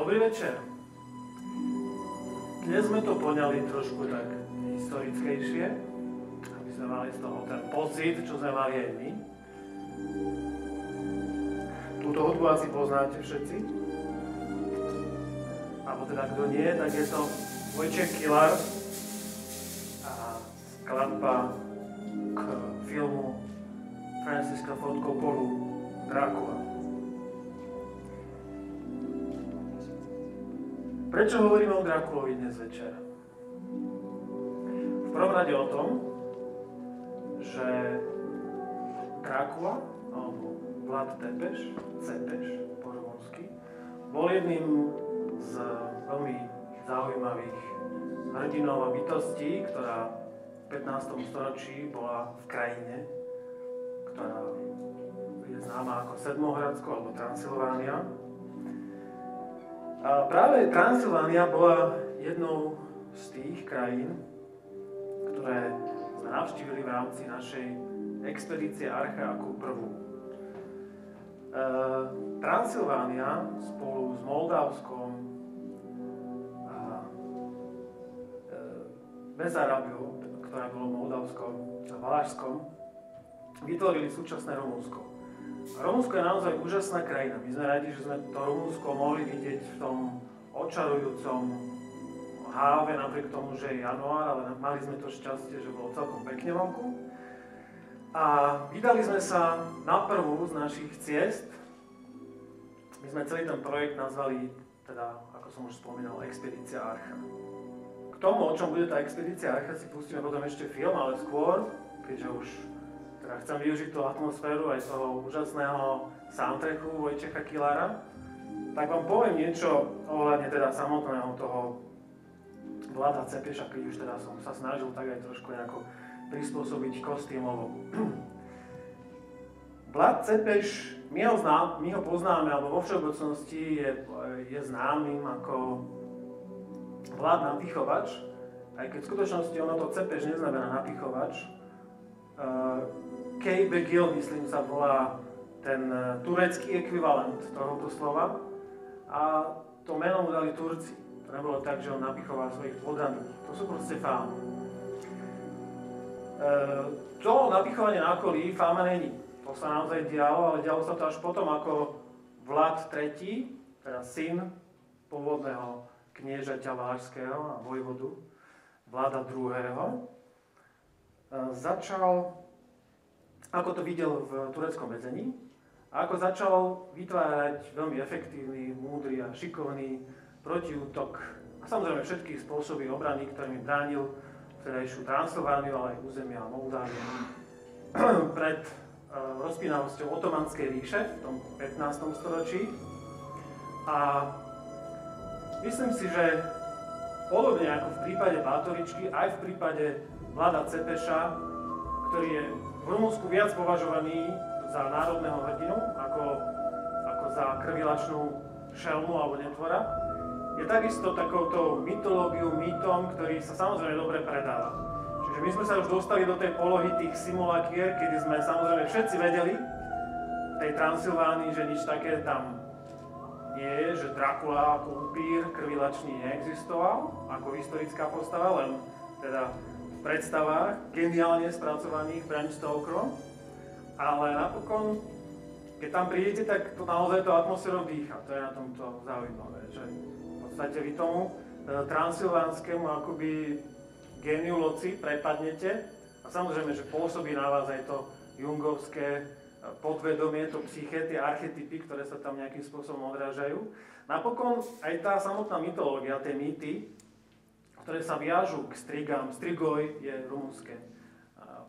Dobrý večer. Dnes sme to poňali trošku tak historickejšie, aby sme mali z toho ten pocit, čo sme mali aj my. Túto hudbu asi poznáte všetci. Alebo teda kto nie, tak je to Wojciech Kilar a skladba k filmu Francisa Ford Coppolu Drácula. Prečo hovoríme o Dráculovi dnes večer? V prvom rade o tom, že Drácula, alebo Vlad Tepes po rumunsky, bol jedným z veľmi zaujímavých hrdinov a bytostí, ktorá v 15. storočí bola v krajine, ktorá je známa ako Sedmohradsko alebo Transylvánia. A práve Transylvánia bola jednou z tých krajín, ktoré sme navštívili v rámci našej expedície Archa ako prvú. Transylvánia spolu s Moldavskom a Bezarábiou, ktoré bolo Moldavskom a Valašskom, vytvorili súčasné Rumunsko. Rumunsko je naozaj úžasná krajina. My sme radi, že sme to Rumunsko mohli vidieť v tom očarujúcom háve, napriek tomu, že je január, ale mali sme to šťastie, že bolo celkom pekne vonku. A vydali sme sa na prvú z našich ciest. My sme celý ten projekt nazvali, teda, ako som už spomínal, Expedícia Archa. K tomu, o čom bude tá Expedícia Archa, si pustíme potom ešte film, ale skôr, keďže už chcem využiť tú atmosféru aj toho úžasného soundtracku Wojciecha Kilara, tak vám poviem niečo ohľadne teda samotného toho Vlada Tepeša, keď už teda som sa snažil tak aj trošku nejako prispôsobiť kostýmovo. Vlad Tepes, my ho poznáme, alebo vo všeobecnosti je známym ako Vlad Napichovač, aj keď v skutočnosti ono to Tepes neznamená napichovač. K.B.Gil, myslím, sa volá ten turecký ekvivalent tohoto slova a to meno mu dali Turci. To nebolo tak, že on napichoval svojich poddaných. To sú proste fámy. To napichovanie na okolí fáma není. To sa naozaj dialo, ale dialo sa to až potom, ako Vlad III, teda syn pôvodného kniežaťa Valašského a vojvodu Vlada II, začal, ako to videl v tureckom väzení, a ako začal vytvárať veľmi efektívny, múdry a šikovný protiútok a samozrejme všetky spôsoby obrany, ktorými bránil vtedajšiu Transylvániu, ale aj územia Moldávie pred rozpínavosťou Otomanskej ríše v tom 15. storočí. A myslím si, že podobne ako v prípade Bátoričky, aj v prípade Vlada Tepeša, ktorý je v Rumunsku viac považovaný za národného hrdinu, ako za krvilačnú šelmu alebo netvora, je takisto takouto mytológiou, mýtom, ktorý sa samozrejme dobre predáva. Čiže my sme sa už dostali do tej polohy tých simulakier, kedy sme samozrejme všetci vedeli v tej Transylvánii, že nič také tam nie je, že Drácula ako upír krvilačný neexistoval ako historická postava, len teda v predstavách geniálne spracovaných Bram Stokerom. Ale napokon, keď tam prídete, tak to naozaj to atmosférou dýcha. To je na tomto zaujímavé, že v podstate vy tomu transylvánskému akoby géniu loci prepadnete a samozrejme, že pôsobí na vás aj to jungovské podvedomie, to psyché, tie archetypy, ktoré sa tam nejakým spôsobom odrážajú. Napokon aj tá samotná mytológia, tie mýty, ktoré sa viažú k strigám. Strigoj je rumunské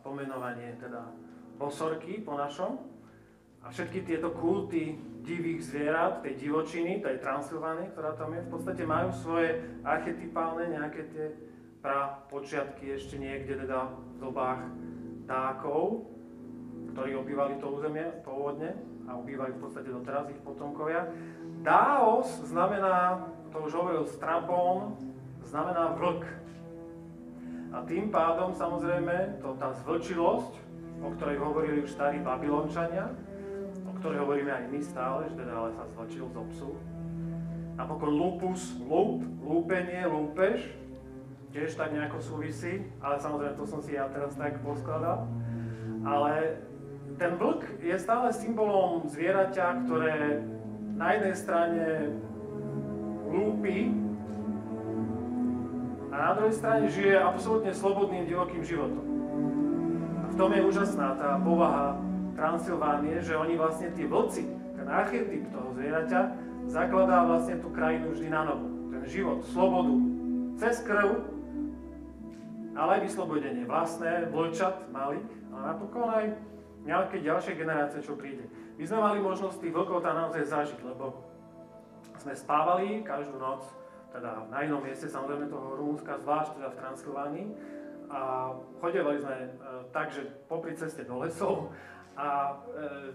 pomenovanie, teda bosorky po našom. A všetky tieto kulty divých zvierat, tej divočiny, tej Transylvánie, ktorá tam je, v podstate majú svoje archetypálne nejaké tie prapočiatky ešte niekde teda v dobách Dákov, ktorí obývali to územie pôvodne a obývajú v podstate doteraz ich potomkovia. Dáos znamená, to už hovoril Strabón, znamená vlk. A tým pádom samozrejme tá zvlčilosť, o ktorej hovorili už starí Babylončania, o ktorej hovoríme aj my stále, že teda ale sa zvlčil zo psu. A Napokon lupus, lúpenie, lúpež, tiež tak nejako súvisí, ale samozrejme to som si ja teraz tak poskladal. Ale ten vlk je stále symbolom zvieraťa, ktoré na jednej strane lúpi a na druhej strane žije absolútne slobodným divokým životom. A v tom je úžasná tá povaha Transylvánie, že oni vlastne tí vlci, ten archetyp toho zvieraťa, zakladá vlastne tú krajinu vždy na novo. Ten život, slobodu, cez krv, ale aj vyslobodenie vlastné, vlčat malých, ale napokon aj nejaké ďalšie generácie, čo príde. My sme mali možnosť tých vlkov tam naozaj zažiť, lebo sme spávali každú noc, teda na inom mieste, samozrejme toho Rumunska, zvlášť teda v Transylvánii, a chodevali sme tak, že popri ceste do lesov a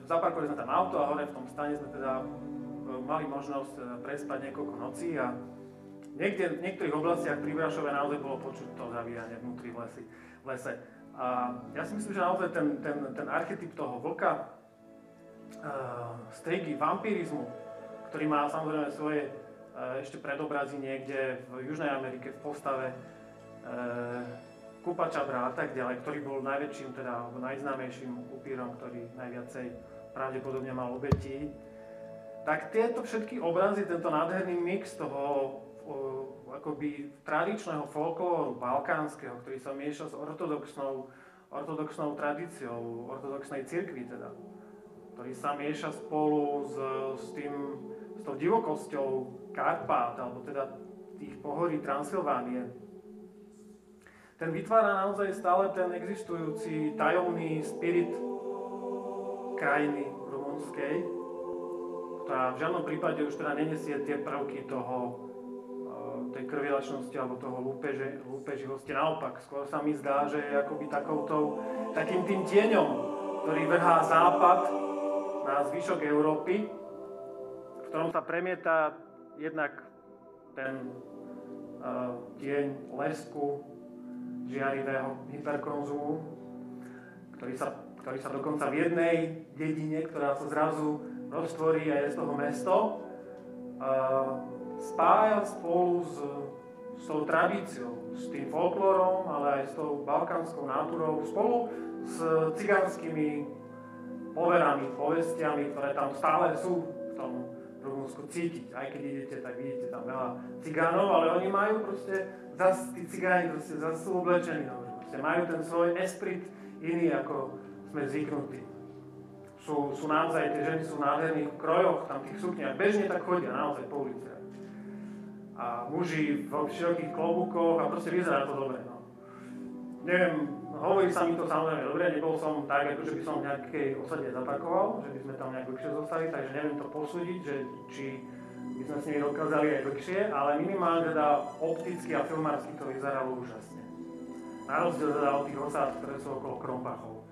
zaparkovali sme tam auto a hore v tom stane sme teda mali možnosť prespať niekoľko nocí a niekde v niektorých oblastiach pri Brašove naozaj bolo počuť to zavíjanie vnútri v lese. A ja si myslím, že naozaj ten archetyp toho vlka, strigy, vampírizmu, ktorý má samozrejme svoje ešte predobrazy niekde v Južnej Amerike v postave Kupačabra a tak ďalej, ktorý bol najväčším, teda alebo najznámejším upírom, ktorý najviacej pravdepodobne mal obetí. Tak tieto všetky obrazy, tento nádherný mix toho akoby tradičného folklóru balkánskeho, ktorý sa mieša s ortodoxnou tradíciou, ortodoxnej cirkvi teda, ktorý sa mieša spolu s tou divokosťou Karpát, alebo teda tých pohorí Transylvánie. Ten vytvára naozaj stále ten existujúci tajomný spirit krajiny rumunskej, ktorá v žiadnom prípade už teda nenesie tie prvky tej krvilačnosti alebo toho lúpeživosti. Naopak, skôr sa mi zdá, že je akoby takým tým tieňom, ktorý vrhá západ na zvyšok Európy, v ktorom sa premieta jednak ten tieň lesku, žiarivého hyperkonzumu, ktorý sa dokonca v jednej dedine, ktorá sa zrazu roztvorí a je z toho mesto, spája spolu s tou tradíciou, s tým folklórom, ale aj s tou balkánskou náturou, spolu s cigánskymi poverami, povestiami, ktoré tam stále sú v tom Rumunsku cítiť. Aj keď idete, tak vidíte tam veľa cigánov, ale oni majú proste tí cigáni sú oblečení, majú ten svoj esprit iný, ako sme zvyknutí. Sú naozaj, tie ženy sú v nádherných krojoch, tam tých sukniach, bežne tak chodia, naozaj po uliciach. A muži v širokých klobúkoch a proste vyzerá to dobre. No. Neviem, hovorí sa mi to samozrejme dobre, nebol som tak, akože by som v nejakej osade zaparkoval, že by sme tam nejak dlhšie zostali, takže neviem to posúdiť, že či by sme s nimi dokázali aj dlhšie, ale minimálne teda opticky a filmársky to vyzeralo úžasne. Na rozdiel teda od tých osád, ktoré sú okolo Krompachov.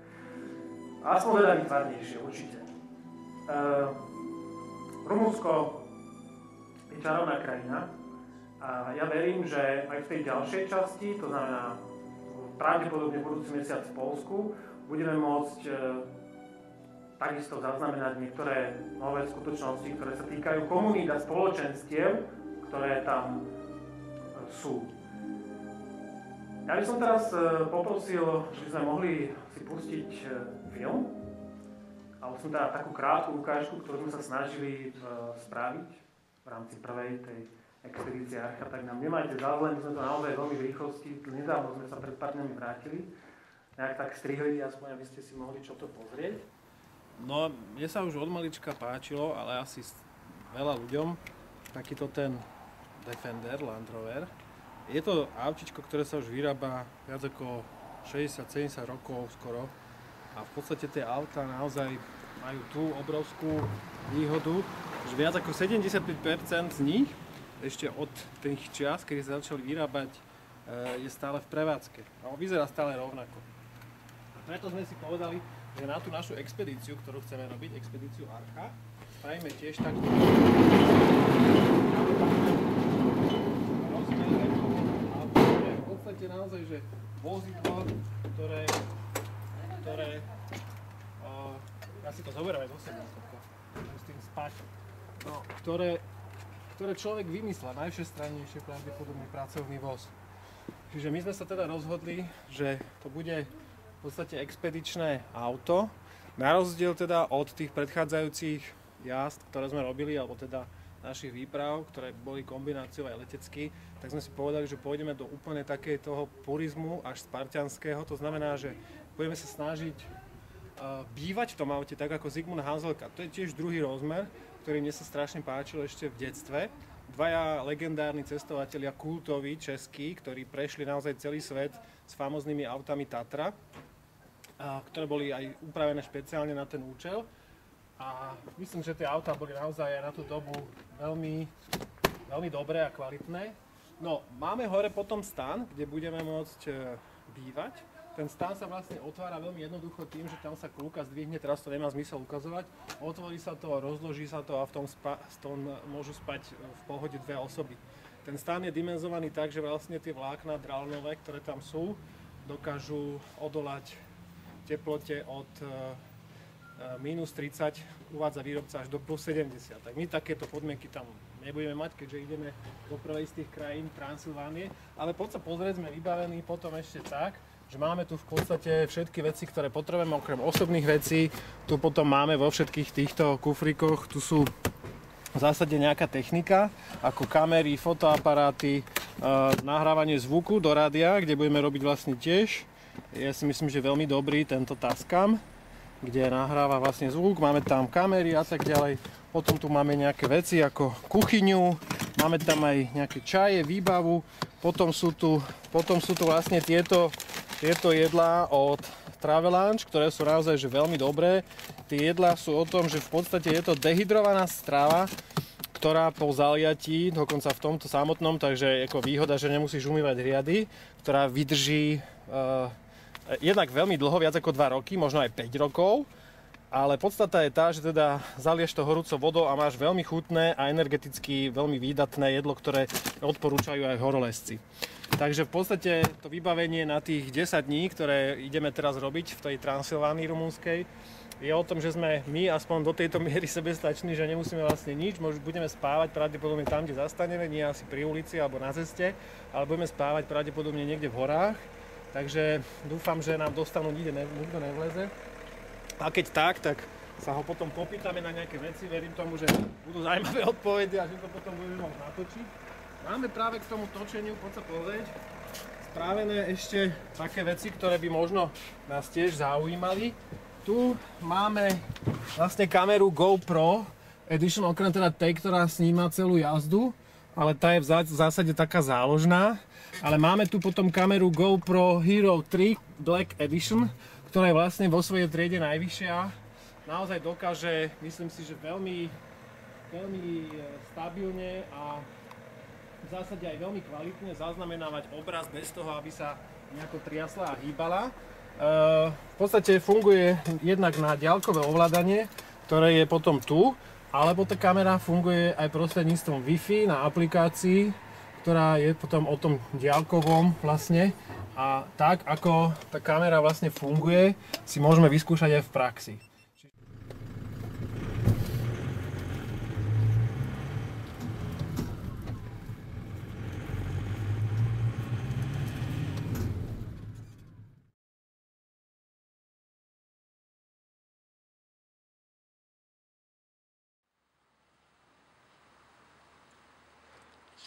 Aspoň teda vytvarnejšie, určite. Rumunsko je čarovná krajina a ja verím, že aj v tej ďalšej časti, to znamená pravdepodobne budúci mesiac v Poľsku, budeme môcť takisto zaznamenať niektoré nové skutočnosti, ktoré sa týkajú komunít a spoločenstiev, ktoré tam sú. Ja by som teraz poprosil, že by sme mohli si pustiť film, alebo som teda takú krátku ukážku, ktorú sme sa snažili spraviť v rámci prvej tej expedície Archa, tak nám nemajte záujem, my sme to naozaj veľmi v rýchlosti, nedávno sme sa pred pár dňami vrátili, nejak tak strihli, aspoň aby ste si mohli čo to pozrieť. No, mne sa už od malička páčilo, ale asi veľa ľuďom, takýto ten Defender Land Rover. Je to autičko, ktoré sa už vyrába viac ako 60-70 rokov skoro a v podstate tie autá naozaj majú tú obrovskú výhodu, že viac ako 75% z nich ešte od tých čias, kedy sa začali vyrábať, je stále v prevádzke. A vyzerá stále rovnako. Preto sme si povedali, že na tú našu expedíciu, ktorú chceme robiť, expedíciu Archa, spravíme tiež takú v podstate naozaj, že vozidlo, ktoré ja si to zoberiem aj so sebou, s tým spať, no, ktoré ktoré človek vymyslel, najvšestrannejšie pravdepodobne pracovný voz. Čiže my sme sa teda rozhodli, že to bude v podstate expedičné auto, na rozdiel teda od tých predchádzajúcich jazd, ktoré sme robili, alebo teda našich výprav, ktoré boli kombináciou aj letecky, tak sme si povedali, že pôjdeme do úplne takej toho purizmu až spartianského. To znamená, že budeme sa snažiť bývať v tom aute tak ako Zigmund Hanzelka. To je tiež druhý rozmer, ktorý mne sa strašne páčil ešte v detstve. Dvaja legendárni cestovatelia, kultoví, českí, ktorí prešli naozaj celý svet s famoznými autami Tatra, ktoré boli aj upravené špeciálne na ten účel. A myslím, že tie autá boli naozaj aj na tú dobu veľmi, veľmi dobré a kvalitné. No, máme hore potom stan, kde budeme môcť bývať. Ten stan sa vlastne otvára veľmi jednoducho tým, že tam sa kľúka zdvihne, teraz to nemá zmysel ukazovať. Otvorí sa to, rozloží sa to a v tom môžu spať v pohode dve osoby. Ten stan je dimenzovaný tak, že vlastne tie vlákna dralnové, ktoré tam sú, dokážu odolať teplote od minus 30, uvádza výrobca až do plus 70. Tak my takéto podmienky tam nebudeme mať, keďže ideme do prvej z tých krajín Transylvánie. Ale poď sa pozrieť, sme vybavení potom ešte tak, že máme tu v podstate všetky veci, ktoré potrebujeme, okrem osobných vecí. Tu potom máme vo všetkých týchto kufríkoch, tu sú v zásade nejaká technika, ako kamery, fotoaparáty, nahrávanie zvuku do rádia, kde budeme robiť vlastne tiež. Ja si myslím, že veľmi dobrý tento Tascam, kde nahráva vlastne zvuk, máme tam kamery a tak ďalej. Potom tu máme nejaké veci ako kuchyňu, máme tam aj nejaké čaje, výbavu. Potom sú tu vlastne tieto jedlá od Travelange, ktoré sú naozaj že veľmi dobré. Tie jedlá sú o tom, že v podstate je to dehydrovaná strava, ktorá po zaliatí, dokonca v tomto samotnom, takže ako výhoda, že nemusíš umývať riady, ktorá vydrží jednak veľmi dlho, viac ako 2 roky, možno aj 5 rokov, ale podstata je tá, že teda zalieš to horúcou vodou a máš veľmi chutné a energeticky veľmi výdatné jedlo, ktoré odporúčajú aj horolezci. Takže v podstate to vybavenie na tých 10 dní, ktoré ideme teraz robiť v tej Transylvánii rumunskej, je o tom, že sme my aspoň do tejto miery sebestační, že nemusíme vlastne nič, budeme spávať pravdepodobne tam, kde zastaneme, nie asi pri ulici alebo na ceste, ale budeme spávať pravdepodobne niekde v horách. Takže dúfam, že nám dostanú nikto nevleze. A keď tak sa ho potom popýtame na nejaké veci. Verím tomu, že budú zaujímavé odpovede a že to potom budeme môcť natočiť. Máme práve k tomu točeniu, poď sa pozrieť, spravené ešte také veci, ktoré by možno nás tiež zaujímali. Tu máme vlastne kameru GoPro Edition, okrem teda tej, ktorá sníma celú jazdu, ale tá je v zásade taká záložná. Ale máme tu potom kameru GoPro Hero 3 Black Edition, ktorá je vlastne vo svojej triede najvyššia. Naozaj dokáže, myslím si, že veľmi stabilne a v zásade aj veľmi kvalitne zaznamenávať obraz bez toho, aby sa nejako triasla a hýbala. V podstate funguje jednak na diaľkové ovládanie, ktoré je potom tu, alebo tá kamera funguje aj prostredníctvom Wi-Fi na aplikácii, ktorá je potom o tom diaľkovom vlastne. A tak, ako tá kamera vlastne funguje, si môžeme vyskúšať aj v praxi.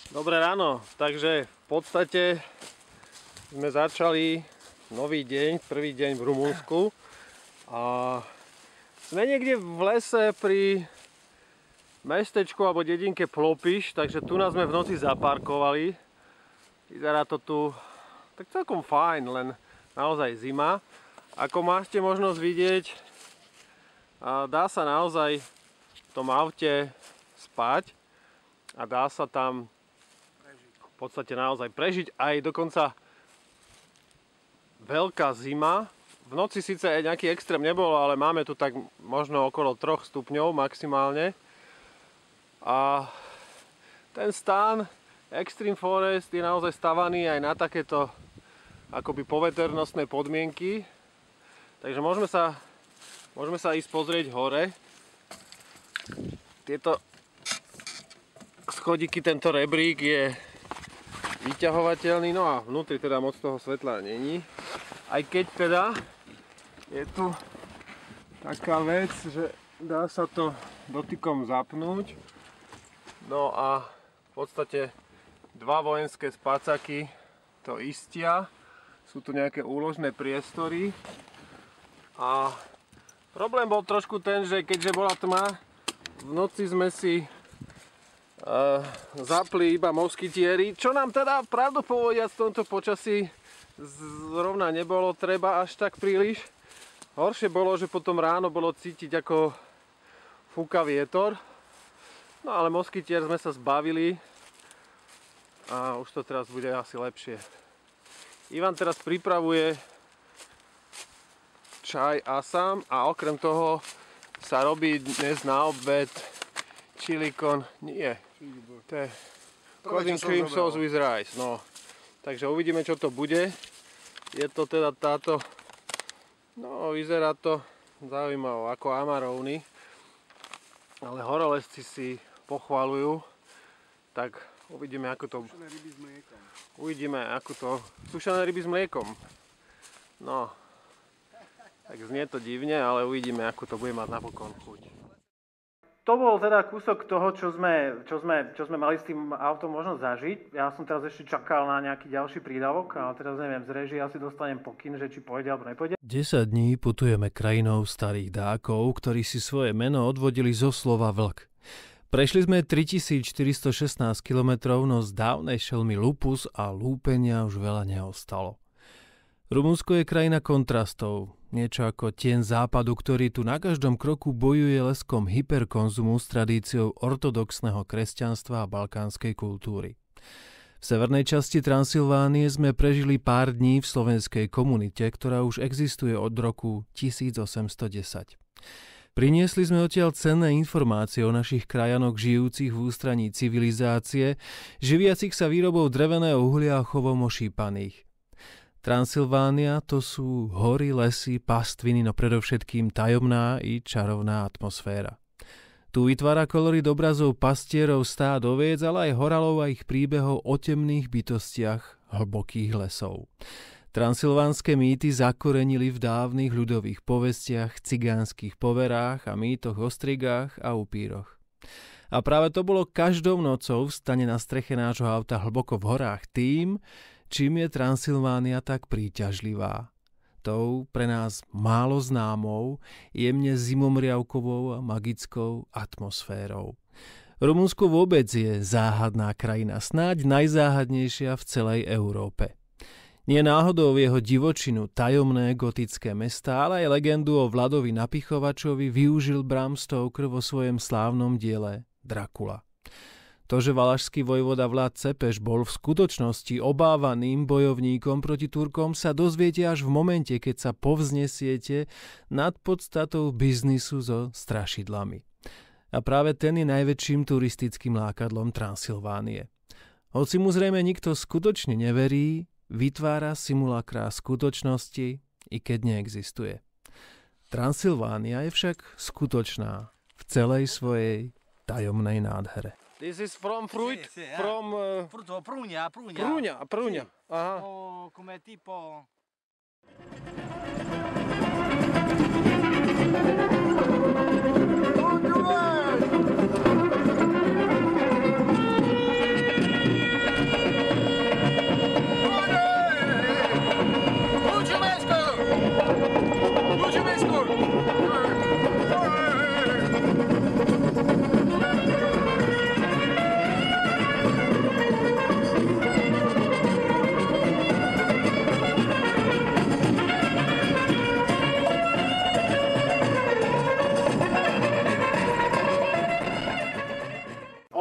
Dobré ráno, takže v podstate sme začali nový deň, prvý deň v Rumunsku a sme niekde v lese pri mestečku alebo dedinke Plopiš, takže tu nás sme v noci zaparkovali. Vyzerá to tu tak celkom fajn, len naozaj zima. Ako máte možnosť vidieť, dá sa naozaj v tom aute spať a dá sa tam v podstate naozaj prežiť. Aj dokonca veľká zima. V noci síce nejaký extrém nebolo, ale máme tu tak možno okolo 3 stupňov maximálne. A ten stán Extreme Forest je naozaj stavaný aj na takéto akoby poveternostné podmienky. Takže môžeme sa ísť pozrieť hore. Tieto schodíky, tento rebrík je vyťahovateľný, no a vnútri teda moc toho svetla není. Aj keď teda je tu taká vec, že dá sa to dotykom zapnúť. No a v podstate dva vojenské spacáky to istia. Sú tu nejaké úložné priestory. A problém bol trošku ten, že keďže bola tma, v noci sme si zapli iba moskytieri, čo nám teda pravdu povediac v tomto počasí zrovna nebolo treba až tak príliš. Horšie bolo, že potom ráno bolo cítiť, ako fúka vietor. No ale moskytier sme sa zbavili a už to teraz bude asi lepšie. Ivan teraz pripravuje čaj asam a okrem toho sa robí dnes na obed chili con, nie, to je coding cream sauce with rice, no. Takže uvidíme, čo to bude. Je to teda táto, no vyzerá to zaujímavé, ako amaróny, ale horolezci si pochvaľujú, tak uvidíme, ako to... Sušené ryby s mliekom. Uvidíme, ako to... Sušené ryby s mliekom. No, tak znie to divne, ale uvidíme, ako to bude mať napokon chuť. To bol teda kúsok toho, čo sme mali s tým autom možnosť zažiť. Ja som teraz ešte čakal na nejaký ďalší prídavok, ale teraz neviem, z réžie asi dostanem pokyn, že či pôjde alebo nepôjde. 10 dní putujeme krajinou starých dákov, ktorí si svoje meno odvodili zo slova vlk. Prešli sme 3416 km, no z dávnej šelmy lupus a lúpenia už veľa neostalo. Rumunsko je krajina kontrastov, niečo ako tieň západu, ktorý tu na každom kroku bojuje leskom hyperkonzumu s tradíciou ortodoxného kresťanstva a balkánskej kultúry. V severnej časti Transylvánie sme prežili pár dní v slovenskej komunite, ktorá už existuje od roku 1810. Priniesli sme odtiaľ cenné informácie o našich krajanoch žijúcich v ústraní civilizácie, živiacich sa výrobou dreveného uhlia a chovom ošípaných. Transylvánia to sú hory, lesy, pastviny, no predovšetkým tajomná i čarovná atmosféra. Tu vytvára kolorit obrazov pastierov, stád oviec, ale aj horalov a ich príbehov o temných bytostiach hlbokých lesov. Transylvánske mýty zakorenili v dávnych ľudových povestiach, cigánskych poverách a mýtoch o strigách a upíroch. A práve to bolo každou nocou v stane na streche nášho auta hlboko v horách tým, čím je Transylvánia tak príťažlivá. Tou pre nás málo známou, jemne zimomriavkovou a magickou atmosférou. Rumunsko vôbec je záhadná krajina, snáď najzáhadnejšia v celej Európe. Nie náhodou jeho divočinu, tajomné gotické mestá, ale aj legendu o Vladovi Napichovačovi využil Bram Stoker vo svojom slávnom diele Dracula. To, že valašský vojvoda Vlad Cepeš bol v skutočnosti obávaným bojovníkom proti Turkom, sa dozviete až v momente, keď sa povznesiete nad podstatou biznisu so strašidlami. A práve ten je najväčším turistickým lákadlom Transylvánie. Hoci mu zrejme nikto skutočne neverí, vytvára simulakrá skutočnosti, i keď neexistuje. Transylvánia je však skutočná v celej svojej tajomnej nádhere. This is from fruit, Sì, sì, from... Frutto, prugna. Prugna. Sì. Aha. Come tipo...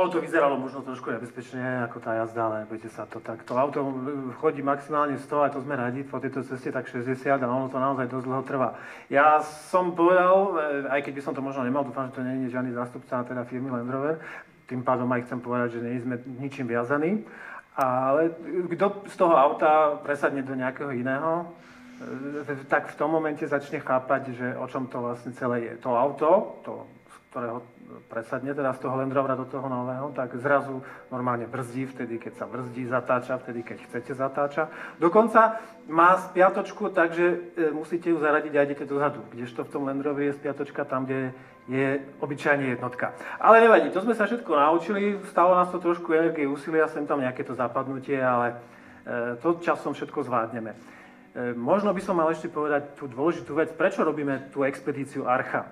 To vyzeralo možno trošku nebezpečne ako tá jazda, ale nebojte sa to tak. To auto chodí maximálne 100, a to sme radi, po tejto ceste tak 60 a ono to naozaj dosť dlho trvá. Ja som povedal, aj keď by som to možno nemal, dúfam, že to nie je žiadny zástupca teda firmy Land Rover, tým pádom aj chcem povedať, že nie sme ničím viazaní, ale kto z toho auta presadne do nejakého iného, tak v tom momente začne chápať, že o čom to vlastne celé je. To auto, z ktorého presadne teda z toho Land Rovera do toho nového, tak zrazu normálne brzdí vtedy, keď sa brzdí, zatáča vtedy, keď chcete zatáča. Dokonca má spiatočku, takže musíte ju zaradiť a idete dozadu, kdežto v tom Land Roveri je spiatočka tam, kde je obyčajne jednotka. Ale nevadí, to sme sa všetko naučili, stalo nás to trošku energie, úsilia, sem tam nejaké to zapadnutie, ale to časom všetko zvládneme. Možno by som mal ešte povedať tú dôležitú vec, prečo robíme tú expedíciu Archa.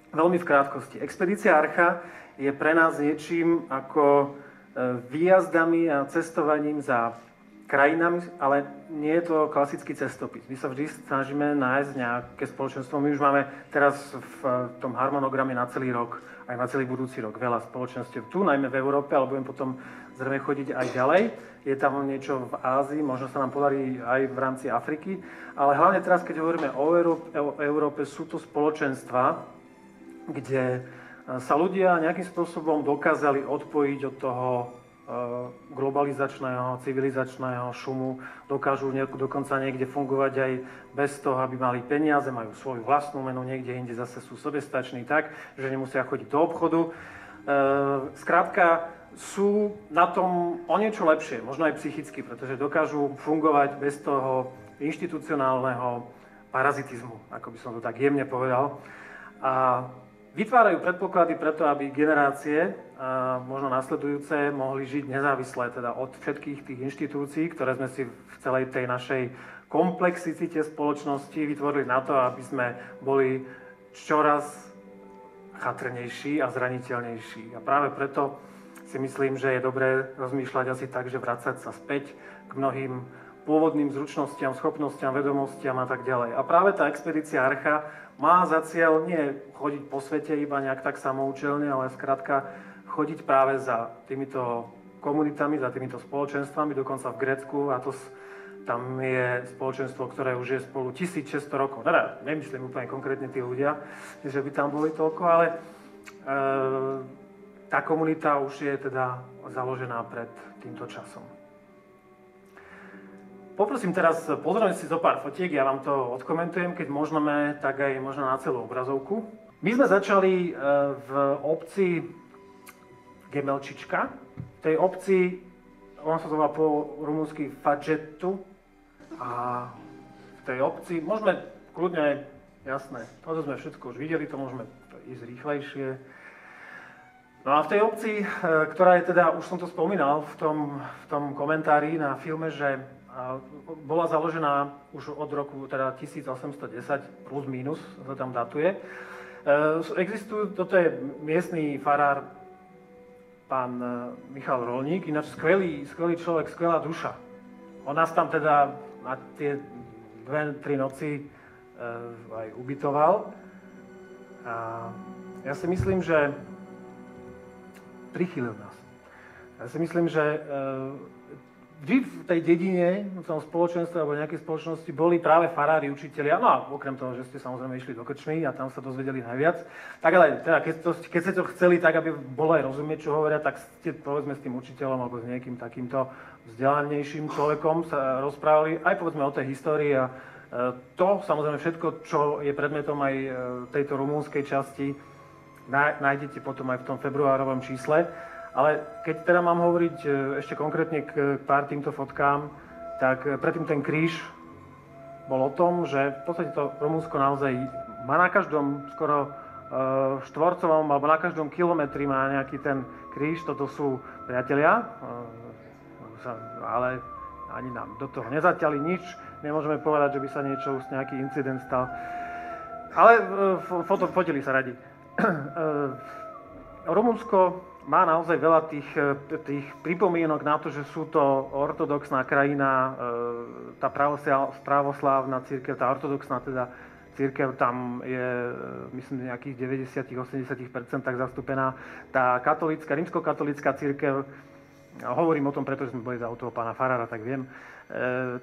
Veľmi v krátkosti. Expedícia Archa je pre nás niečím ako výjazdami a cestovaním za krajinami, ale nie je to klasický cestopis. My sa vždy snažíme nájsť nejaké spoločenstvo. My už máme teraz v tom harmonograme na celý rok, aj na celý budúci rok veľa spoločenstiev. Tu, najmä v Európe, ale budem potom zrejme chodiť aj ďalej. Je tam niečo v Ázii, možno sa nám podarí aj v rámci Afriky. Ale hlavne teraz, keď hovoríme o Európe, sú to spoločenstva, kde sa ľudia nejakým spôsobom dokázali odpojiť od toho globalizačného, civilizačného šumu, dokážu dokonca niekde fungovať aj bez toho, aby mali peniaze, majú svoju vlastnú menu, niekde inde zase sú sebestační tak, že nemusia chodiť do obchodu. Skrátka, sú na tom o niečo lepšie, možno aj psychicky, pretože dokážu fungovať bez toho inštitucionálneho parazitizmu, ako by som to tak jemne povedal. A vytvárajú predpoklady preto, aby generácie, možno nasledujúce, mohli žiť nezávisle teda od všetkých tých inštitúcií, ktoré sme si v celej tej našej komplexicite spoločnosti vytvorili na to, aby sme boli čoraz chatrnejší a zraniteľnejší. A práve preto si myslím, že je dobré rozmýšľať asi tak, že vracať sa späť k mnohým pôvodným zručnostiam, schopnostiam, vedomostiam a tak ďalej. A práve tá expedícia Archa má za cieľ nie chodiť po svete iba nejak tak samoučelne, ale skrátka chodiť práve za týmito komunitami, za týmito spoločenstvami, dokonca v Grécku, a to tam je spoločenstvo, ktoré už je spolu 1600 rokov. Teda, nemyslím úplne konkrétne tí ľudia, že by tam boli toľko, ale tá komunita už je teda založená pred týmto časom. Poprosím teraz, pozrieme si zo pár fotiek, ja vám to odkomentujem, keď môžeme, tak aj možno na celú obrazovku. My sme začali v obci Gemelčička. V tej obci, ona sa zvolá po rumúnsky Fadžetu, a v tej obci, môžeme kľudne, jasné, toto sme všetko už videli, to môžeme ísť rýchlejšie. No a v tej obci, ktorá je teda, už som to spomínal v tom komentári na filme, že bola založená už od roku teda 1810 plus minus, to tam datuje. Existujú, toto je miestny farár, pán Michal Rolník, ináč skvelý človek, skvelá duša. On nás tam teda na tie 2-3 noci aj ubytoval. A ja si myslím, že prichýlil nás. Ja si myslím, že vždy v tej dedine, v tom spoločenstve alebo nejakej spoločnosti boli práve farári, učitelia, no a okrem toho, že ste samozrejme išli do krčmy a tam sa dozvedeli najviac. Tak ale teda, keď ste to chceli tak, aby bolo aj rozumieť, čo hovoria, tak ste povedzme s tým učiteľom alebo s nejakým takýmto vzdelanejším človekom sa rozprávali aj povedzme o tej histórii a to samozrejme všetko, čo je predmetom aj tejto rumúnskej časti, nájdete potom aj v tom februárovom čísle. Ale keď teda mám hovoriť ešte konkrétne k pár týmto fotkám, tak predtým ten kríž bol o tom, že v podstate to Rumunsko naozaj má na každom skoro štvorcovom alebo na každom kilometri má nejaký ten kríž. Toto sú priatelia, ale ani nám do toho nezatiaľi nič. Nemôžeme povedať, že by sa niečo, nejaký incident stal. Ale fotili sa radi. Rumunsko má naozaj veľa tých pripomienok na to, že sú to ortodoxná krajina, tá pravoslávna cirkev, tá ortodoxná teda cirkev tam je, myslím, nejakých 90-80% zastúpená. Tá katolícka, rímskokatolícka cirkev, hovorím o tom, pretože sme boli za toho pána farára, tak viem,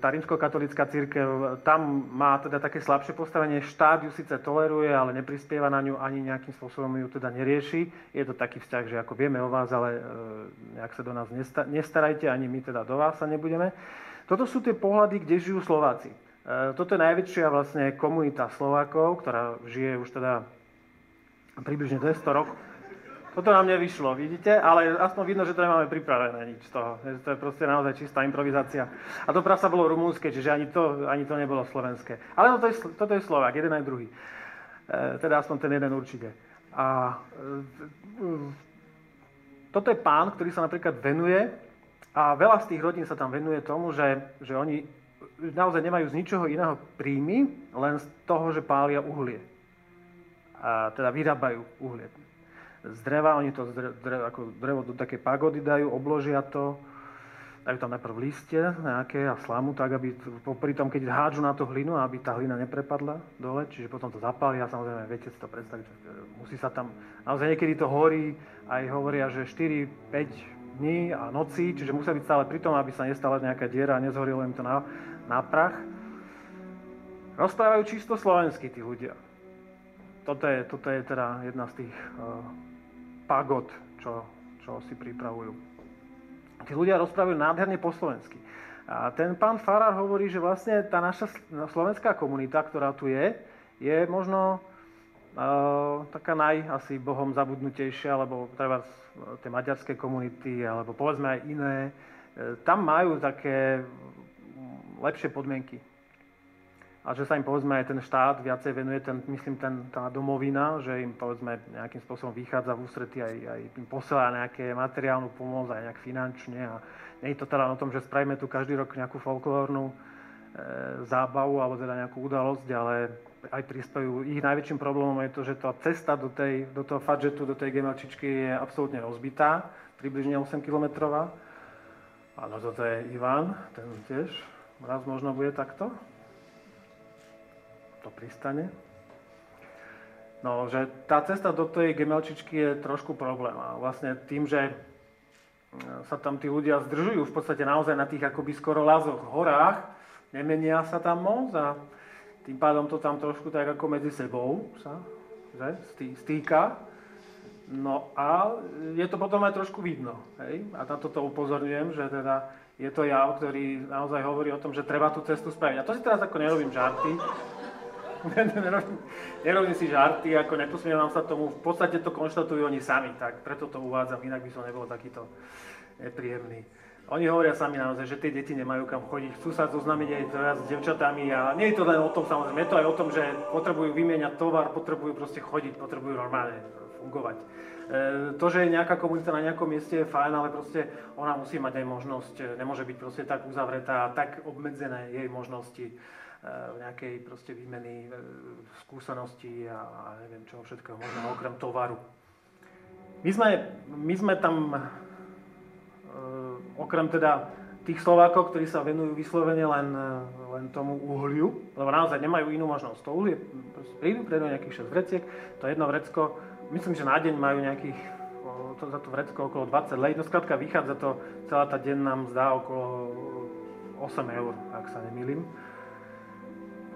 tá rímskokatolícka cirkev tam má teda také slabšie postavenie, štát ju síce toleruje, ale neprispieva na ňu ani nejakým spôsobom ju teda nerieši. Je to taký vzťah, že ako vieme o vás, ale nejak sa do nás nestarajte, ani my teda do vás sa nebudeme. Toto sú tie pohľady, kde žijú Slováci. Toto je najväčšia vlastne komunita Slovákov, ktorá žije už teda približne 200 rokov. Toto nám nevyšlo, vidíte? Ale aspoň vidno, že to nemáme pripravené nič z toho. Že to je proste naozaj čistá improvizácia. A to prasa bolo rumúnske, čiže ani to nebolo slovenské. Ale toto je Slovák, jeden aj druhý. Teda aspoň ten jeden určite. A toto je pán, ktorý sa napríklad venuje, a veľa z tých rodín sa tam venuje tomu, že oni naozaj nemajú z ničoho iného príjmy, len z toho, že pália uhlie. A teda vyrábajú uhlie. Z dreva, oni to drevo do také pagody dajú, obložia to, dajú tam najprv listie nejaké a slamu, tak aby popri tom, keď hádžu na tú hlinu, aby tá hlina neprepadla dole, čiže potom to zapália, samozrejme, viete si to predstaviť, musí sa tam, naozaj niekedy to horí, aj hovoria, že 4-5 dní a noci, čiže musia byť stále pri tom, aby sa nestala nejaká diera a nezhorilo im to na prach. Rozprávajú čisto slovensky tí ľudia. Toto je teda jedna z tých pagod, čo si pripravujú. Tí ľudia rozprávajú nádherne po slovensky. A ten pán farár hovorí, že vlastne tá naša slovenská komunita, ktorá tu je možno taká asi Bohom zabudnutejšia, alebo treba tie maďarské komunity, alebo povedzme aj iné. Tam majú také lepšie podmienky. A že sa im, povedzme, aj ten štát viacej venuje, tá domovina, že im, povedzme, nejakým spôsobom vychádza v ústrety, aj im posiela nejaké materiálnu pomoc, aj nejak finančne. A nie je to teda o tom, že spravíme tu každý rok nejakú folklórnu zábavu, alebo teda nejakú udalosť, ale aj prispejú. Ich najväčším problémom je to, že tá cesta do toho fadžetu, do tej gemelčičky je absolútne rozbitá, približne 8-kilometrová. Áno, toto je Ivan, ten tiež raz možno bude takto. To pristane. No, že tá cesta do tej gemelčičky je trošku problém. A vlastne tým, že sa tam tí ľudia zdržujú v podstate naozaj na tých akoby skoro lázoch horách, nemenia sa tam moc a tým pádom to tam trošku tak ako medzi sebou sa stýka. No a je to potom aj trošku vidno. Hej? A na toto upozorňujem, že teda je to jav, ktorý naozaj hovorí o tom, že treba tú cestu spraviť. A to si teraz ako nerobím žarty. Nerobím si žarty, ako neposmievam sa tomu. V podstate to konštatujú oni sami, tak preto to uvádzam, inak by som nebol takýto nepríjemný. Oni hovoria sami naozaj, že tie deti nemajú kam chodiť, chcú sa zoznamiť aj teraz s devčatami a nie je to len o tom, samozrejme, je to aj o tom, že potrebujú vymieňať tovar, potrebujú proste chodiť, potrebujú normálne fungovať. To, že je nejaká komunita na nejakom mieste je fajn, ale proste ona musí mať aj možnosť, nemôže byť proste tak uzavretá, tak obmedzené jej možnosti nejakej proste výmeny skúseností a neviem čoho všetkého možno okrem tovaru. My sme tam okrem teda tých Slovákov, ktorí sa venujú vyslovene len tomu uhliu, lebo naozaj nemajú inú možnosť. To uhlie prídu, prejdú nejakých 6 vreciek, to jedno vrecko, myslím, že na deň majú nejakých za to vrecko okolo 20 lej, no skrátka vychádza to, celá tá denná mzda okolo 8 eur, ak sa nemýlim.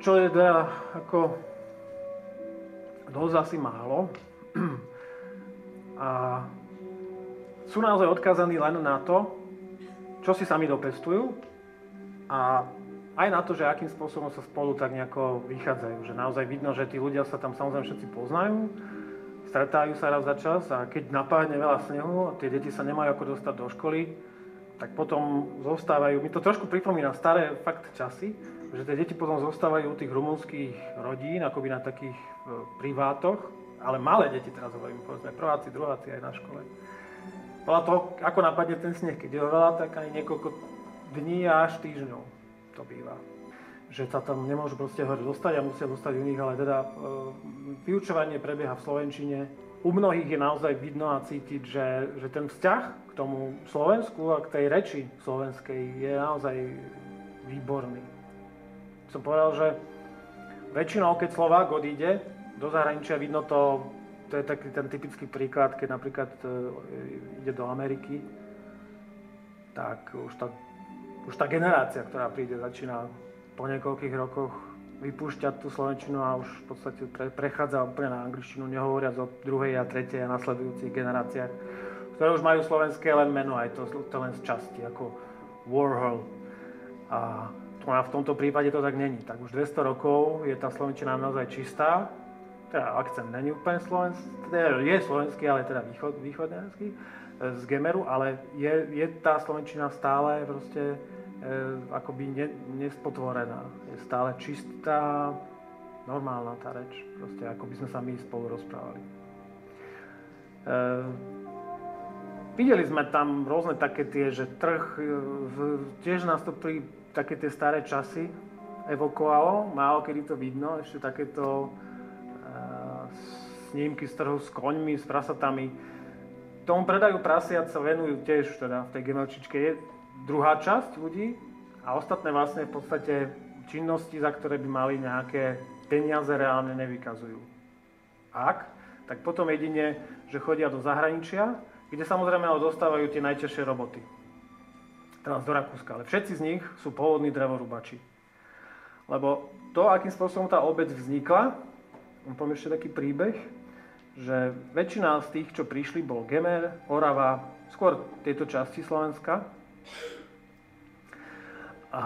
Čo je teda ako dosť asi málo. A sú naozaj odkázaní len na to, čo si sami dopestujú a aj na to, že akým spôsobom sa spolu tak nejako vychádzajú. Že naozaj vidno, že tí ľudia sa tam samozrejme všetci poznajú, stretajú sa raz za čas a keď napadne veľa snehu a tie deti sa nemajú ako dostať do školy, tak potom zostávajú, mi to trošku pripomína staré fakt časy, že tie deti potom zostávajú u tých rumunských rodín, akoby na takých privátoch, ale malé deti teraz hovorím, povedzme prváci, druháci aj na škole. Podľa toho, ako napadne ten sneh, keď je veľa, tak aj niekoľko dní až týždňov to býva. Že sa tam nemôžu proste hore dostať a musia dostať u nich, ale teda vyučovanie prebieha v slovenčine. U mnohých je naozaj vidno a cítiť, že ten vzťah k tomu Slovensku a k tej reči slovenskej je naozaj výborný. Som povedal, že väčšinou, keď Slovák odíde do zahraničia, vidno to je taký ten typický príklad, keď napríklad ide do Ameriky, tak už tá generácia, ktorá príde, začína po niekoľkých rokoch vypúšťať tú slovenčinu a už v podstate prechádza úplne na angličtinu, nehovoriac o druhej a tretej a nasledujúcich generáciách, ktoré už majú slovenské len meno, aj to len z časti, ako Warhol. A v tomto prípade to tak není. Tak už 200 rokov je tá slovenčina naozaj čistá teda akcent není úplne slovenský, je slovenský, ale teda východňarský, z Gemeru, ale je tá slovenčina stále proste akoby nespotvorená. Je stále čistá, normálna tá reč, proste ako by sme sa my spolu rozprávali. Videli sme tam rôzne také tie, že trh, tiež nás to pri také tie staré časy evokovalo, málo kedy to vidno, ešte takéto snímky z trhu s koňmi, s prasatami. Tomu predaju prasiat sa venujú tiež teda v tej Gemelčičke. Je druhá časť ľudí a ostatné vlastne v podstate činnosti, za ktoré by mali nejaké peniaze, reálne nevykazujú. Ak, tak potom jedine, že chodia do zahraničia, kde samozrejme ale dostávajú tie najťažšie roboty. Teraz do Rakúska, ale všetci z nich sú pôvodní drevorúbači. Lebo to, akým spôsobom tá obec vznikla, poviem ešte taký príbeh, že väčšina z tých, čo prišli, bol Gemer, Orava, skôr tieto časti Slovenska. A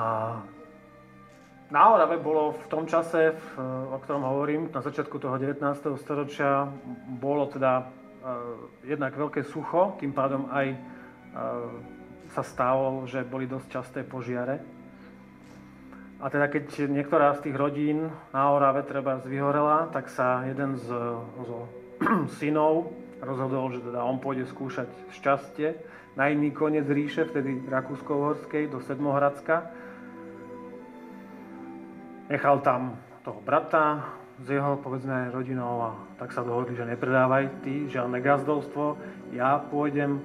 na Orave bolo v tom čase, o ktorom hovorím, na začiatku toho 19. storočia, bolo teda jednak veľké sucho, tým pádom aj sa stalo, že boli dosť časté požiare. A teda keď niektorá z tých rodín na Orave treba vyhorela, tak sa jeden z synov rozhodol, že teda on pôjde skúšať šťastie na iný koniec ríše, vtedy Rakúsko-Uhorskej, do Sedmohradska. Nechal tam toho brata s jeho, povedzme, rodinou a tak sa dohodli, že nepredávaj ty žiadne gazdovstvo, ja budem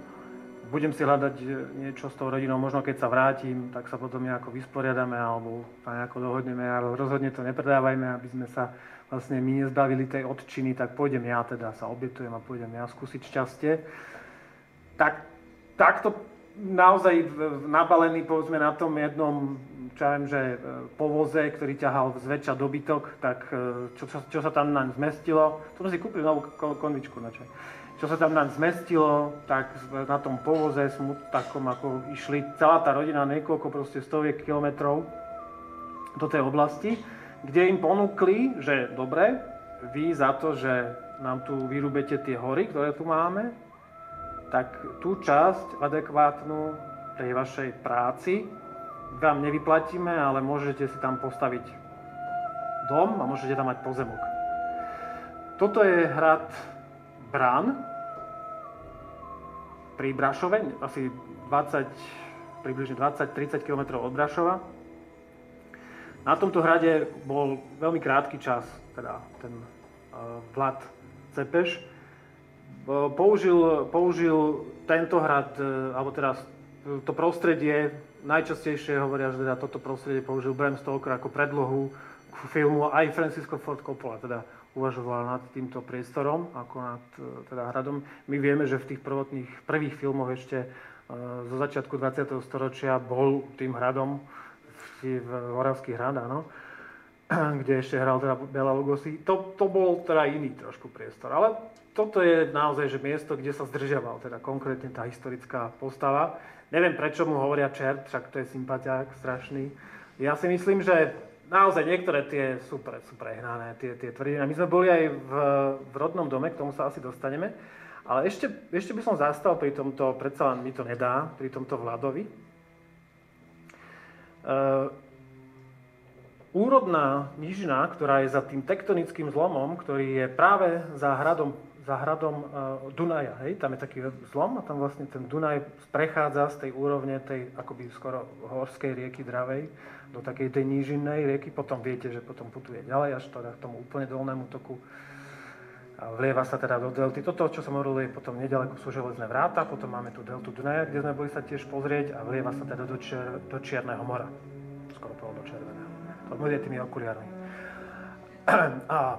si hľadať niečo s tou rodinou, možno keď sa vrátim, tak sa potom nejako vysporiadame alebo sa nejako dohodneme, ale rozhodne to nepredávajme, aby sme sa vlastne my nezbavili tej odčiny, tak pôjdem ja teda, sa obietujem a pôjdem ja skúsiť šťastie. Takto naozaj nabalený, povedzme, na tom jednom, čo ja viem, že povoze, ktorý ťahal zväčša dobytok, tak čo sa tam naň zmestilo, to sme si kúpili novú konvičku na čaj. Čo sa tam naň zmestilo, tak na tom povoze takom ako išli celá tá rodina niekoľko proste stoviek kilometrov do tej oblasti, kde im ponúkli, že dobre, vy za to, že nám tu vyrúbete tie hory, ktoré tu máme, tak tú časť adekvátnu tej vašej práci vám nevyplatíme, ale môžete si tam postaviť dom a môžete tam mať pozemok. Toto je hrad Brán pri Brašove, asi približne 20-30 km od Brašova. Na tomto hrade bol veľmi krátky čas, teda ten Vlad Cepeš. Použil tento hrad, alebo teda to prostredie, najčastejšie hovoria, že teda toto prostredie použil Bram Stoker ako predlohu k filmu, aj Francisco Ford Coppola teda uvažoval nad týmto priestorom, ako nad teda hradom. My vieme, že v tých prvých filmoch ešte zo začiatku 20. storočia bol tým hradom v Oravský hrad, áno, kde ešte hral teda Bela Lugosi. To bol teda iný trošku priestor, ale toto je naozaj že miesto, kde sa zdržiaval teda konkrétne tá historická postava. Neviem, prečo mu hovoria čert, však to je sympatiák strašný. Ja si myslím, že naozaj niektoré tie sú prehnané, tie tvrdiny. My sme boli aj v rodnom dome, k tomu sa asi dostaneme. Ale ešte by som zastal pri tomto, predsa len mi to nedá, pri tomto Vladovi. Úrodná nížina, ktorá je za tým tektonickým zlomom, ktorý je práve za hradom Dunaja, hej, tam je taký zlom a tam vlastne ten Dunaj prechádza z tej úrovne tej akoby skoro horskej rieky Dravej do takej tej nížinnej rieky, potom viete, že potom putuje ďalej až teda k tomu úplne dolnému toku a vlieva sa teda do delty. Toto, čo som hovoril, je potom nedaleko sú železné vráta, potom máme tu deltu Dunaja, kde sme boli sa tiež pozrieť a vlieva sa teda do Čierneho mora, skoro do Červeného. To bude tými okuliarmi. A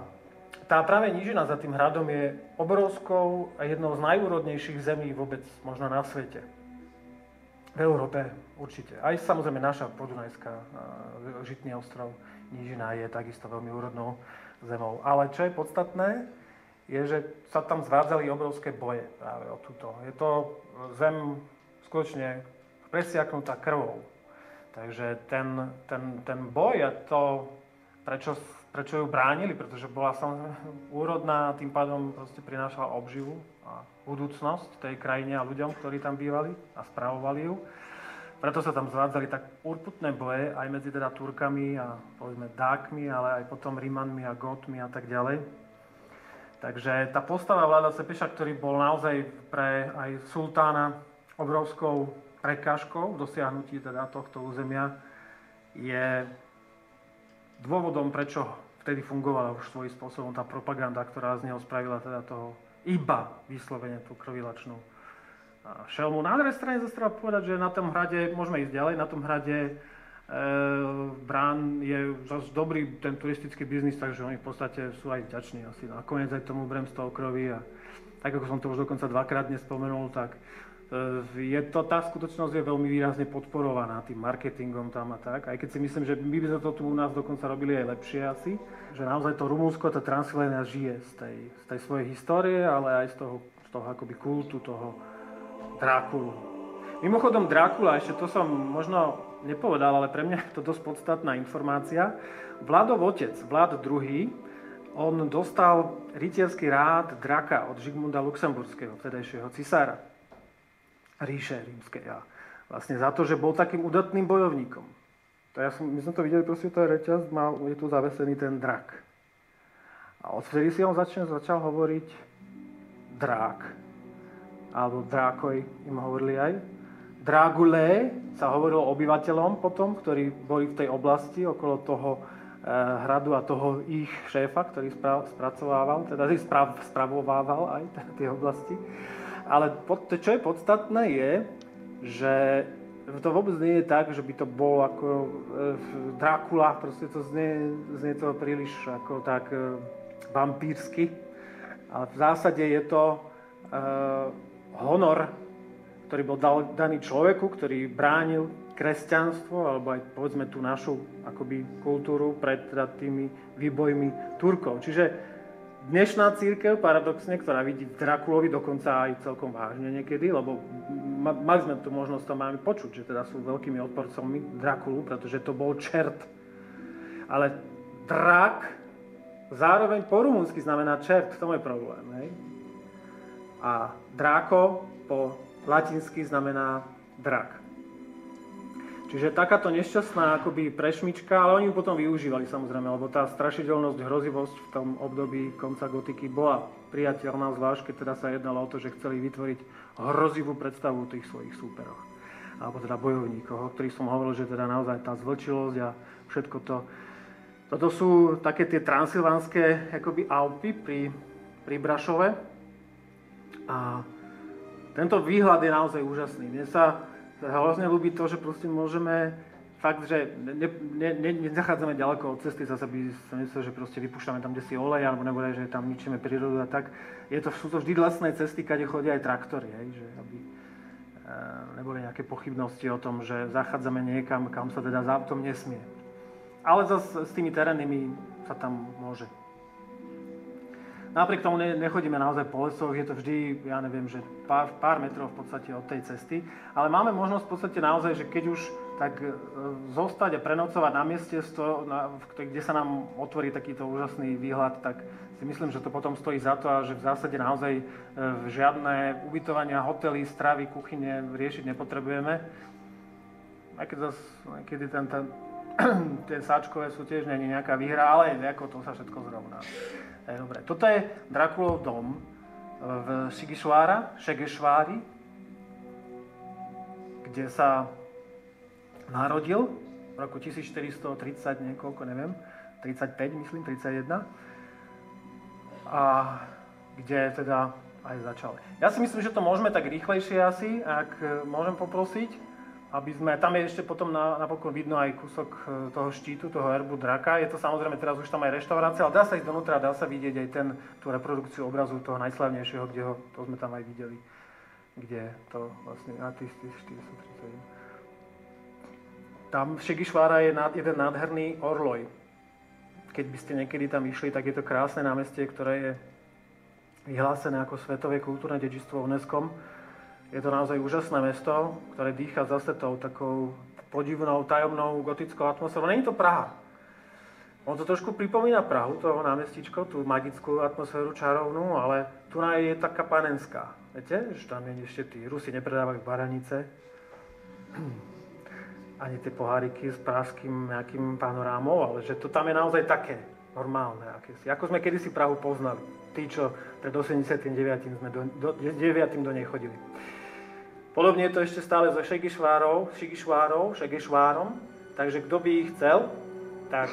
tá práve nížina za tým hradom je obrovskou a jednou z najúrodnejších zemí vôbec možno na svete. V Európe určite. Aj samozrejme naša podunajská Žitný ostrov, nížina je takisto veľmi úrodnou zemou. Ale čo je podstatné, je, že sa tam zvádzali obrovské boje práve o túto. Je to zem skutočne presiaknutá krvou. Takže ten boj a to prečo ju bránili, pretože bola samozrejme úrodná, tým pádom proste prinášala obživu a budúcnosť tej krajine a ľuďom, ktorí tam bývali a spravovali ju. Preto sa tam zvádzali tak urputné boje aj medzi teda Turkami a povedzme Dákmi, ale aj potom Rimanmi a Gótmi a tak ďalej. Takže tá postava Vlada Cepeša, ktorý bol naozaj pre aj sultána obrovskou prekážkou v dosiahnutí teda tohto územia, je dôvodom, prečo vtedy fungovala už svojím spôsobom tá propaganda, ktorá z neho spravila teda toho iba vyslovene tú krvilačnú šelmu. Na druhej strane zase treba povedať, že na tom hrade, môžeme ísť ďalej, na tom hrade Brán je zase dobrý ten turistický biznis, takže oni v podstate sú aj vďační asi nakoniec aj tomu Bremstovkrovi a tak ako som to už dokonca dvakrát dnes spomenul, tak je to, tá skutočnosť je veľmi výrazne podporovaná tým marketingom tam a tak, aj keď si myslím, že my by sme to tu u nás dokonca robili aj lepšie asi, že naozaj to Rumunsko, tá Transylvánia žije z tej svojej histórie, ale aj z toho akoby kultu toho Drákulu. Mimochodom Drákula, ešte to som možno nepovedal, ale pre mňa je to dosť podstatná informácia. Vladov otec, Vlad II, on dostal rytierský rád draka od Žigmunda Luxemburského, vtedajšieho cisára ríše rímskej. A vlastne za to, že bol takým udatným bojovníkom. My sme to videli, proste to je reťaz, je tu zavesený ten drak. A odvtedy si on začal hovoriť drák. Alebo drákoj im hovorili aj. Drágulé sa hovorilo obyvateľom potom, ktorí boli v tej oblasti okolo toho hradu a toho ich šéfa, ktorý spravoval aj tie oblasti. Ale čo je podstatné je, že to vôbec nie je tak, že by to bol ako Drákula, proste to znie to príliš ako tak vampírsky. Ale v zásade je to honor, ktorý bol daný človeku, ktorý bránil kresťanstvo, alebo aj povedzme tú našu akoby kultúru pred teda tými výbojmi Turkov. Čiže dnešná cirkev, paradoxne, ktorá vidí Drákulovi dokonca aj celkom vážne niekedy, lebo mali sme tu možnosť to máme počuť, že teda sú veľkými odporcami Drákulu, pretože to bol čert. Ale drak zároveň po rumunsky znamená čert, to je problém. Hej? A dráko po latinsky znamená drak. Čiže takáto nešťastná akoby prešmička, ale oni ju potom využívali samozrejme, lebo tá strašidelnosť, hrozivosť v tom období konca gotiky bola priateľná, zvlášť keď teda sa jednalo o to, že chceli vytvoriť hrozivú predstavu o tých svojich súperoch. Alebo teda bojovníkoch, o ktorých som hovoril, že teda naozaj tá zvlčilosť a všetko to. Toto sú také tie transylvánske akoby Alpy pri Brašove. A tento výhľad je naozaj úžasný. Mne sa hrozne ľúbi to, že proste môžeme fakt, že nezachádzame ďaleko od cesty, zase by som myslel, že proste vypúšťame tam desi olej, alebo nebude, že tam ničíme prírodu a tak. Sú to vždy lesné cesty, kde chodia aj traktory, že aby neboli nejaké pochybnosti o tom, že zachádzame niekam, kam sa teda za tom nesmie. Ale zase s tými terénnymi sa tam môže. Napriek tomu nechodíme naozaj po lesoch, je to vždy, ja neviem, že pár metrov v podstate od tej cesty, ale máme možnosť v podstate naozaj, že keď už tak zostať a prenocovať na mieste, kde sa nám otvorí takýto úžasný výhľad, tak si myslím, že to potom stojí za to a že v zásade naozaj žiadne ubytovania, hotely, stravy, kuchyne riešiť nepotrebujeme. Aj keď zase niekedy tie sáčkové sú tiež nie nejaká výhra, ale ako to sa všetko zrovná. Dobre. Toto je Drákulov dom v Šegešvári, kde sa narodil v roku 1430 niekoľko, neviem, 35 myslím, 31. A kde teda aj začal. Ja si myslím, že to môžeme tak rýchlejšie asi, ak môžem poprosiť. Aby sme, tam je ešte potom napokon vidno aj kúsok toho štítu, toho erbu draka. Je to samozrejme teraz už tam aj reštaurácia, ale dá sa ísť donútra, dá sa vidieť aj tú reprodukciu obrazu toho najslavnejšieho, to sme tam aj videli, kde to vlastne, 1431. Tam v Šegišvára je jeden nádherný orloj. Keď by ste niekedy tam išli, tak je to krásne námestie, ktoré je vyhlásené ako svetové kultúrne dedičstvo UNESCO. Je to naozaj úžasné mesto, ktoré dýcha zase tou takou podivnou, tajomnou gotickou atmosférou. Není to Praha. On to trošku pripomína Prahu, to námestičko, tú magickú atmosféru čarovnú, ale tu je taká panenská. Viete, že tam ešte tí Rusi nepredávajú baranice, ani tie poháriky s pražským nejakým panorámou, ale že to tam je naozaj také normálne, akési. Ako sme kedysi Prahu poznali. Tí, čo pred 89. sme do nej chodili. Podobne je to ešte stále so Šegišvárom, takže kto by ich chcel, tak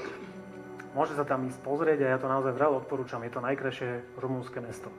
môže sa tam ísť pozrieť a ja to naozaj veľmi odporúčam. Je to najkrajšie rumunské mesto.